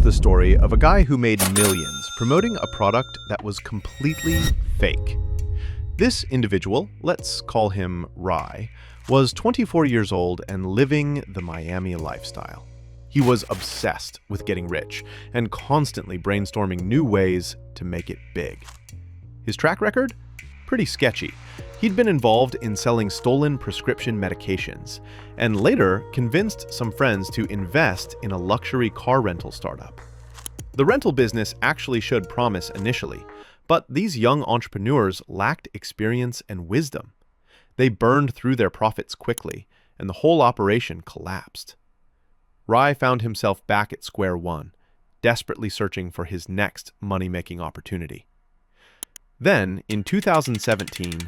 the story of a guy who made millions promoting a product that was completely fake. This individual, let's call him Rye, was 24 years old and living the Miami lifestyle. He was obsessed with getting rich and constantly brainstorming new ways to make it big. His track record? Pretty sketchy. He'd been involved in selling stolen prescription medications, and later convinced some friends to invest in a luxury car rental startup. The rental business actually showed promise initially, but these young entrepreneurs lacked experience and wisdom. They burned through their profits quickly, and the whole operation collapsed. Rye found himself back at square one, desperately searching for his next money-making opportunity. Then, in 2017,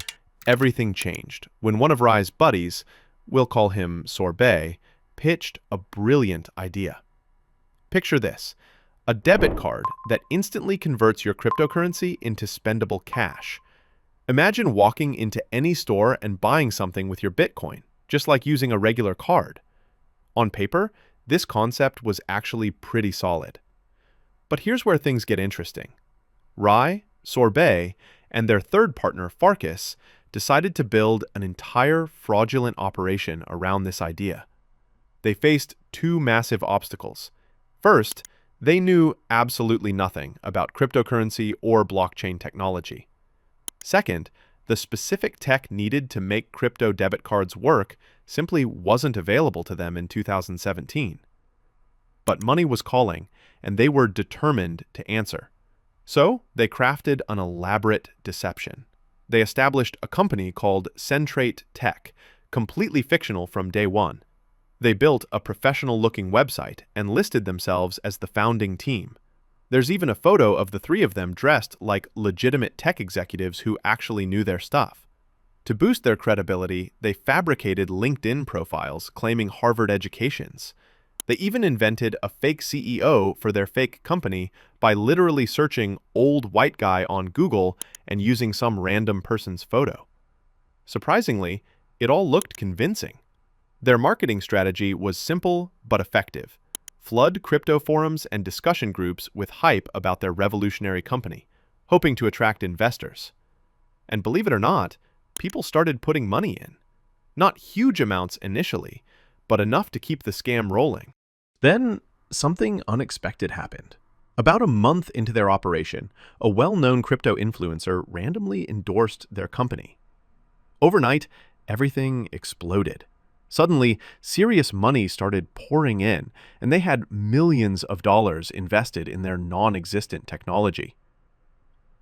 everything changed when one of Rye's buddies, we'll call him Sorbet, pitched a brilliant idea. Picture this: a debit card that instantly converts your cryptocurrency into spendable cash. Imagine walking into any store and buying something with your Bitcoin, just like using a regular card. On paper, this concept was actually pretty solid. But here's where things get interesting. Rye, Sorbet, and their third partner, Farcus, decided to build an entire fraudulent operation around this idea. They faced two massive obstacles. First, they knew absolutely nothing about cryptocurrency or blockchain technology. Second, the specific tech needed to make crypto debit cards work simply wasn't available to them in 2017. But money was calling, and they were determined to answer. So, they crafted an elaborate deception. They established a company called Centra Tech, completely fictional from day one. They built a professional-looking website and listed themselves as the founding team. There's even a photo of the three of them dressed like legitimate tech executives who actually knew their stuff. To boost their credibility, they fabricated LinkedIn profiles claiming Harvard educations. They even invented a fake CEO for their fake company by literally searching "old white guy" on Google and using some random person's photo. Surprisingly, it all looked convincing. Their marketing strategy was simple but effective. Flood crypto forums and discussion groups with hype about their revolutionary company, hoping to attract investors. And believe it or not, people started putting money in. Not huge amounts initially, but enough to keep the scam rolling. Then, something unexpected happened. About a month into their operation, a well-known crypto influencer randomly endorsed their company. Overnight, everything exploded. Suddenly, serious money started pouring in, and they had millions of dollars invested in their non-existent technology.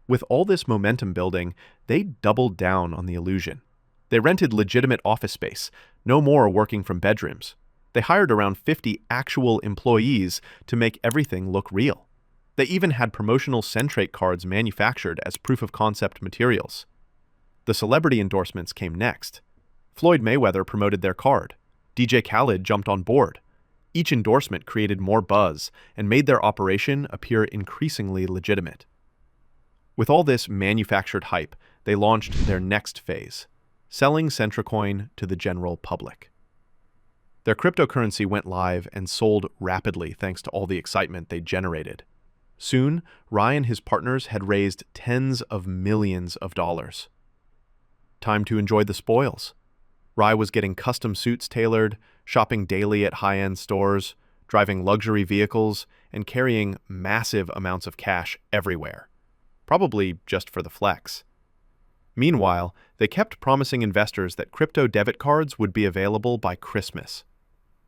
With all this momentum building, they doubled down on the illusion. They rented legitimate office space, no more working from bedrooms. They hired around 50 actual employees to make everything look real. They even had promotional Centra cards manufactured as proof-of-concept materials. The celebrity endorsements came next. Floyd Mayweather promoted their card. DJ Khaled jumped on board. Each endorsement created more buzz and made their operation appear increasingly legitimate. With all this manufactured hype, they launched their next phase, selling CentraCoin to the general public. Their cryptocurrency went live and sold rapidly thanks to all the excitement they generated. Soon, Rye and his partners had raised tens of millions of dollars. Time to enjoy the spoils. Rye was getting custom suits tailored, shopping daily at high-end stores, driving luxury vehicles, and carrying massive amounts of cash everywhere, probably just for the flex. Meanwhile, they kept promising investors that crypto debit cards would be available by Christmas.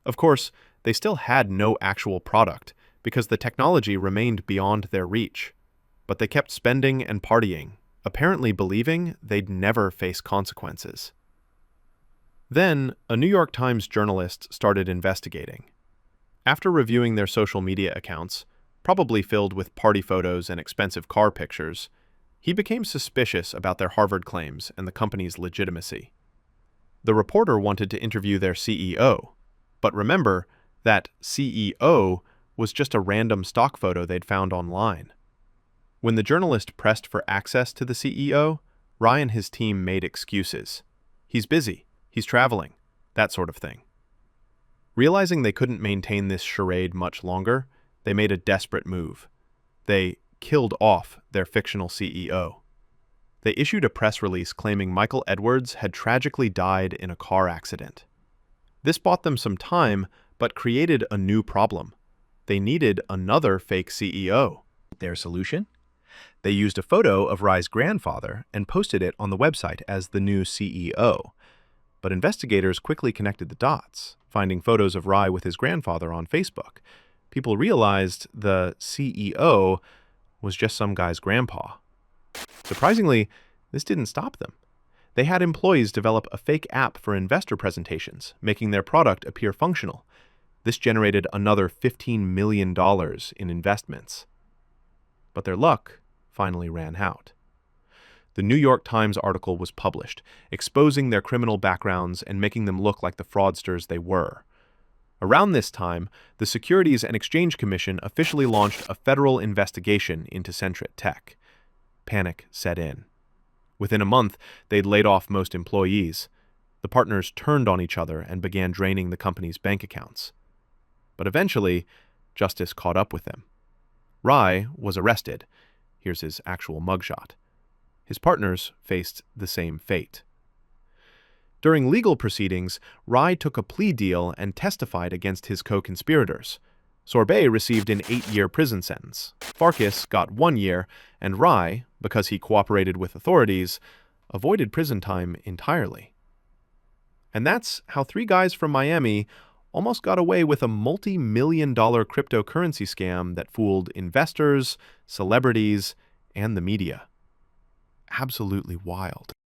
Of course, they still had no actual product because the technology remained beyond their reach. But they kept spending and partying, apparently believing they'd never face consequences. Then, a New York Times journalist started investigating. After reviewing their social media accounts, probably filled with party photos and expensive car pictures, he became suspicious about their Harvard claims and the company's legitimacy. The reporter wanted to interview their CEO, but remember, that CEO was just a random stock photo they'd found online. When the journalist pressed for access to the CEO, Rye and his team made excuses. He's busy, he's traveling, that sort of thing. Realizing they couldn't maintain this charade much longer, they made a desperate move. They killed off their fictional CEO. They issued a press release claiming Michael Edwards had tragically died in a car accident. This bought them some time, but created a new problem. They needed another fake CEO. Their solution? They used a photo of Rye's grandfather and posted it on the website as the new CEO. But investigators quickly connected the dots, finding photos of Rye with his grandfather on Facebook. People realized the CEO was just some guy's grandpa. Surprisingly, this didn't stop them. They had employees develop a fake app for investor presentations, making their product appear functional. This generated another $15 million in investments. But their luck finally ran out. The New York Times article was published, exposing their criminal backgrounds and making them look like the fraudsters they were. Around this time, the Securities and Exchange Commission officially launched a federal investigation into Centra Tech. Panic set in. Within a month, they'd laid off most employees. The partners turned on each other and began draining the company's bank accounts. But eventually, justice caught up with them. Rye was arrested. Here's his actual mugshot. His partners faced the same fate. During legal proceedings, Rye took a plea deal and testified against his co-conspirators. Sorbet received an 8-year prison sentence. Farcus got 1 year, and Rye, because he cooperated with authorities, avoided prison time entirely. And that's how 3 guys from Miami almost got away with a multi-million-dollar cryptocurrency scam that fooled investors, celebrities, and the media. Absolutely wild.